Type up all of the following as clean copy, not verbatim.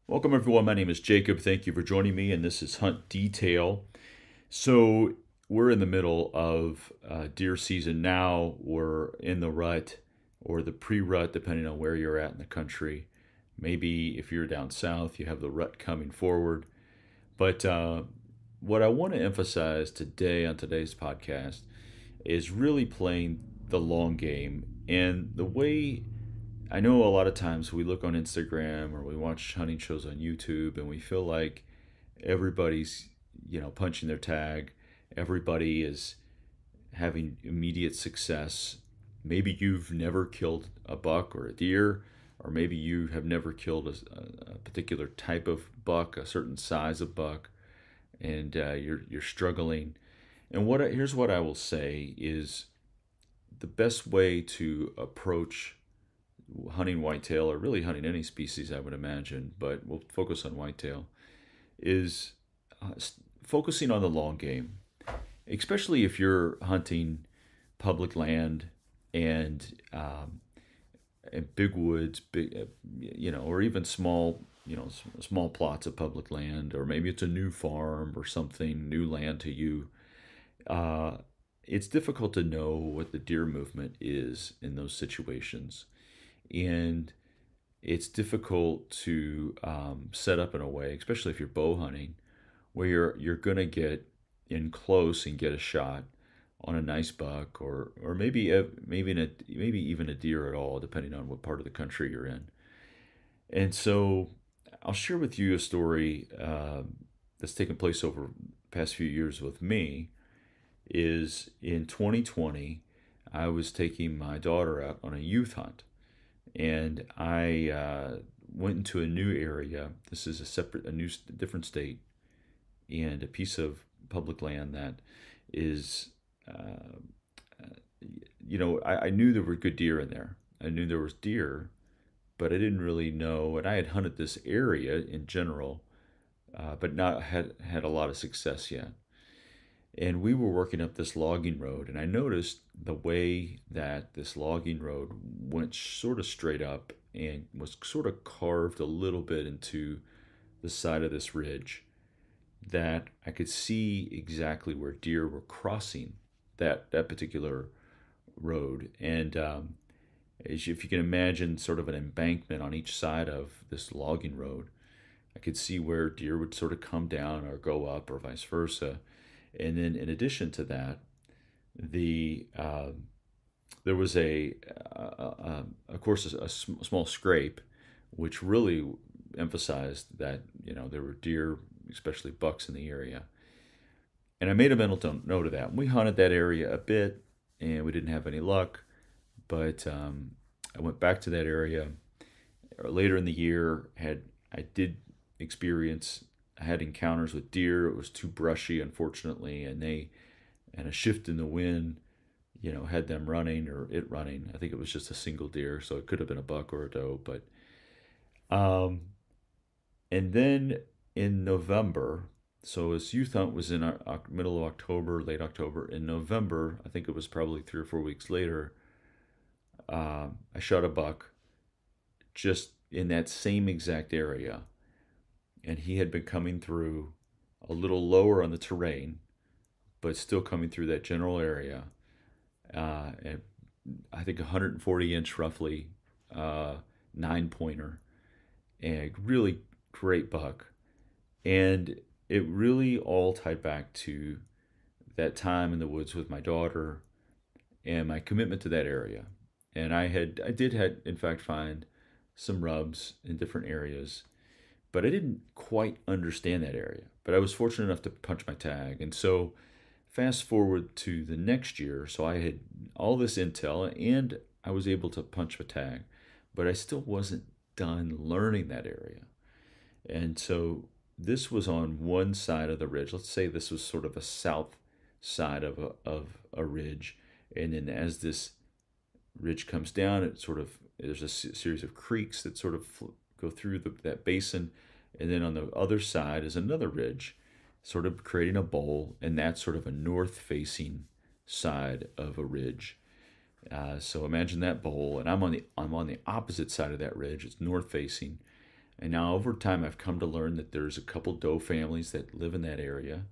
Welcome, everyone. My name is Jacob. Thank you for joining me, and this is Hunt Detail. So, we're in the middle of deer season now. We're in the rut or the pre rut, depending on where you're at in the country. Maybe if you're down south, you have the rut coming forward. But what I want to emphasize today on today's podcast is really playing the long game. And the way I know a lot of times we look on Instagram or we watch hunting shows on YouTube and we feel like everybody's, punching their tag. Everybody is having immediate success. Maybe you've never killed a buck or a deer, or maybe you have never killed a particular type of buck, a certain size of buck, and you're struggling. And here's what I will say is the best way to approach hunting whitetail, or really hunting any species, I would imagine, but we'll focus on whitetail, is focusing on the long game, especially if you're hunting public land and big woods, or even small, small plots of public land, or maybe it's a new farm or something, new land to you. It's difficult to know what the deer movement is in those situations, and it's difficult to set up in a way, especially if you're bow hunting, where you're gonna get in close and get a shot on a nice buck, or maybe even a deer at all, depending on what part of the country you're in. And so, I'll share with you a story that's taken place over the past few years with me. Is in 2020, I was taking my daughter out on a youth hunt, and I went into a new area. This is different state, and a piece of public land that is, I knew there were good deer in there. I knew there was deer, but I didn't really know. And I had hunted this area in general, but not had a lot of success yet. And we were working up this logging road, and I noticed the way that this logging road went sort of straight up and was sort of carved a little bit into the side of this ridge, that I could see exactly where deer were crossing that particular road. And if you can imagine sort of an embankment on each side of this logging road, I could see where deer would sort of come down or go up, or vice versa. And then, in addition to that, there was of course, a small scrape, which really emphasized that there were deer, especially bucks, in the area. And I made a mental note of that. We hunted that area a bit, and we didn't have any luck. But I went back to that area later in the year. I did experience I had encounters with deer. It was too brushy, unfortunately, and a shift in the wind, had them running, or it running. I think it was just a single deer, so it could have been a buck or a doe. But and then in November, so this youth hunt was in our middle of October, late October. In November, I think it was probably 3 or 4 weeks later, I shot a buck just in that same exact area, and he had been coming through a little lower on the terrain, but still coming through that general area. And I think 140 inch roughly, 9 pointer, and a really great buck. And it really all tied back to that time in the woods with my daughter and my commitment to that area. And I did in fact find some rubs in different areas, but I didn't quite understand that area. But I was fortunate enough to punch my tag. And so, fast forward to the next year, so I had all this intel and I was able to punch my tag, but I still wasn't done learning that area. And so, this was on one side of the ridge. Let's say this was sort of a south side of a ridge. And then as this ridge comes down, there's a series of creeks that sort of go through that basin, and then on the other side is another ridge, sort of creating a bowl, and that's sort of a north-facing side of a ridge. So imagine that bowl, and I'm on the opposite side of that ridge. It's north-facing, And now over time, I've come to learn that there's a couple doe families that live in that area.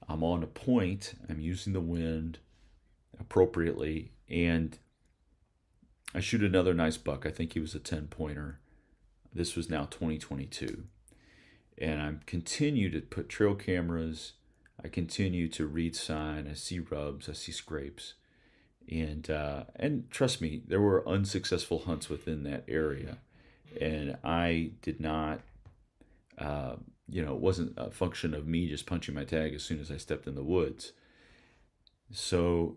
I'm on a point. I'm using the wind appropriately, and I shoot another nice buck. I think he was a 10-pointer. This was now 2022. And I continue to put trail cameras. I continue to read sign. I see rubs. I see scrapes. And trust me, there were unsuccessful hunts within that area. And I did not, it wasn't a function of me just punching my tag as soon as I stepped in the woods. So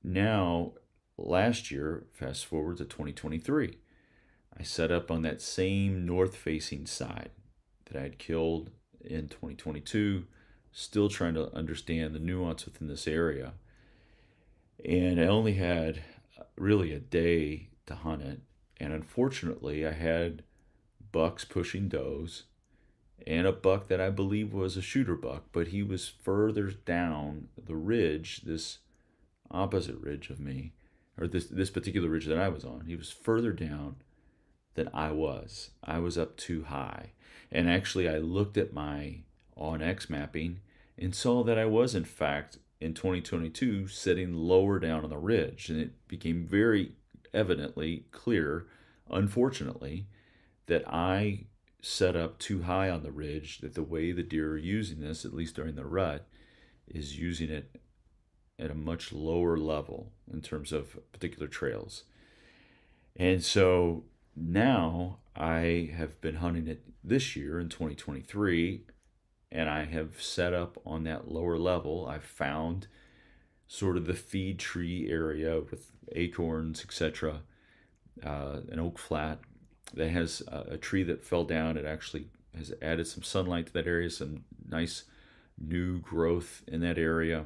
now, last year, fast forward to 2023, I set up on that same north-facing side that I had killed in 2022, still trying to understand the nuance within this area. And I only had really a day to hunt it. And unfortunately, I had bucks pushing does and a buck that I believe was a shooter buck, but he was further down the ridge, this opposite ridge of me, or this particular ridge that I was on. He was further down than I was. I was up too high. And actually, I looked at my OnX mapping and saw that I was, in fact, in 2022, sitting lower down on the ridge. And it became very evidently clear, unfortunately, that I set up too high on the ridge, that the way the deer are using this, at least during the rut, is using it at a much lower level in terms of particular trails. And so now I have been hunting it this year in 2023, and I have set up on that lower level. I've found sort of the feed tree area with acorns, etc., an oak flat that has a tree that fell down. It actually has added some sunlight to that area, some nice new growth in that area.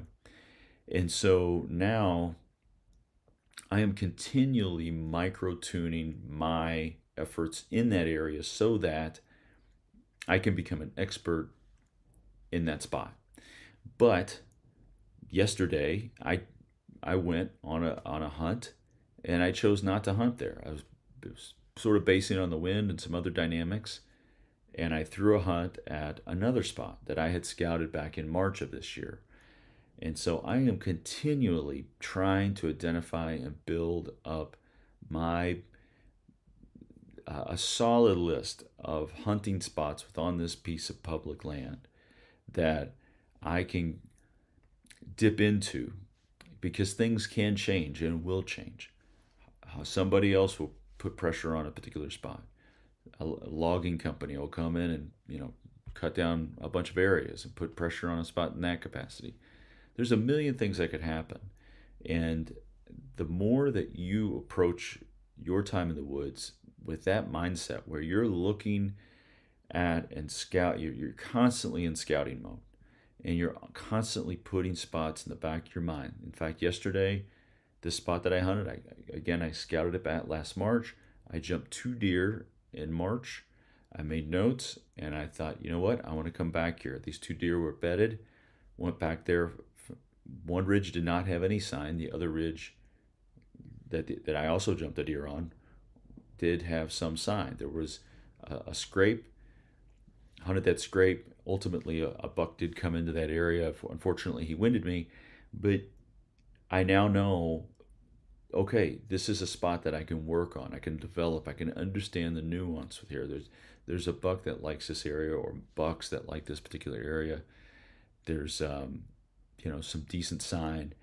And so now I am continually micro-tuning my efforts in that area so that I can become an expert in that spot. But yesterday I went on a hunt, and I chose not to hunt there. I was sort of basing it on the wind and some other dynamics, and I threw a hunt at another spot that I had scouted back in March of this year. And so I am continually trying to identify and build up my a solid list of hunting spots on this piece of public land that I can dip into, because things can change and will change. Somebody else will put pressure on a particular spot. A logging company will come in and cut down a bunch of areas and put pressure on a spot in that capacity. There's a million things that could happen. And the more that you approach your time in the woods with that mindset where you're looking at and scout, you're constantly in scouting mode, and you're constantly putting spots in the back of your mind. In fact, yesterday, this spot that I hunted, I scouted it back last March. I jumped 2 deer in March. I made notes, and I thought, you know what? I want to come back here. These 2 deer were bedded. Went back there. One ridge did not have any sign. The other ridge that I also jumped a deer on did have some sign. There was a scrape. Hunted that scrape. Ultimately, a buck did come into that area. Unfortunately, he winded me. But I now know, okay, this is a spot that I can work on. I can develop. I can understand the nuance with here. There's a buck that likes this area, or bucks that like this particular area. There's some decent sign,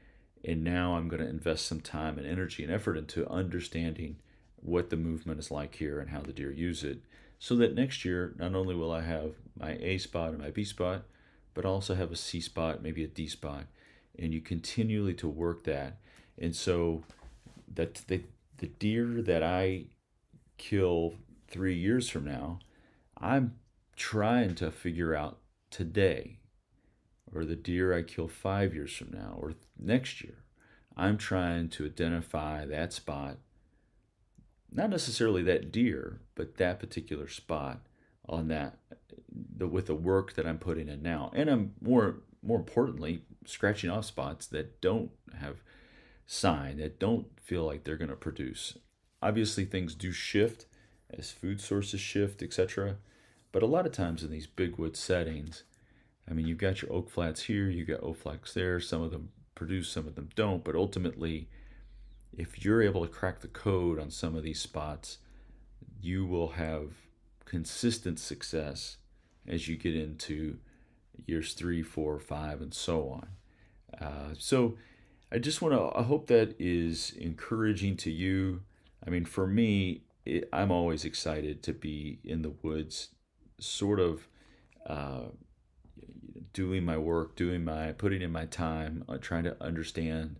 and now I'm going to invest some time and energy and effort into understanding what the movement is like here and how the deer use it, so that next year not only will I have my A spot and my B spot, but also have a C spot, maybe a D spot, and you continually to work that. And so that the deer that I kill 3 years from now, I'm trying to figure out today, or the deer I kill 5 years from now or next year. I'm trying to identify that spot, not necessarily that deer, but that particular spot on that, with the work that I'm putting in now. And I'm more importantly scratching off spots that don't have sign, that don't feel like they're going to produce. Obviously, things do shift as food sources shift, etc. But a lot of times in these big wood settings, I mean, you've got your oak flats here, you've got oak flats there. Some of them produce, some of them don't. But ultimately, if you're able to crack the code on some of these spots, you will have consistent success as you get into years 3, 4, 5, and so on. So I hope that is encouraging to you. I mean, for me, I'm always excited to be in the woods, sort of uh, doing my work, putting in my time, trying to understand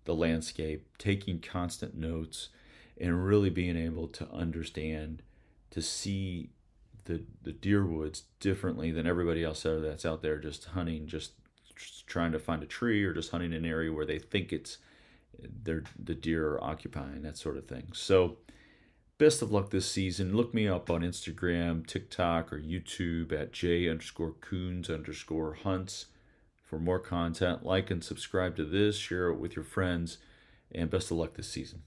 the landscape, taking constant notes, and really being able to understand, to see the deer woods differently than everybody else that's out there just hunting, just trying to find a tree or just hunting an area where they think the deer are occupying, that sort of thing. So best of luck this season. Look me up on Instagram, TikTok, or YouTube at J_Coons_hunts for more content. Like and subscribe to this, share it with your friends, and best of luck this season.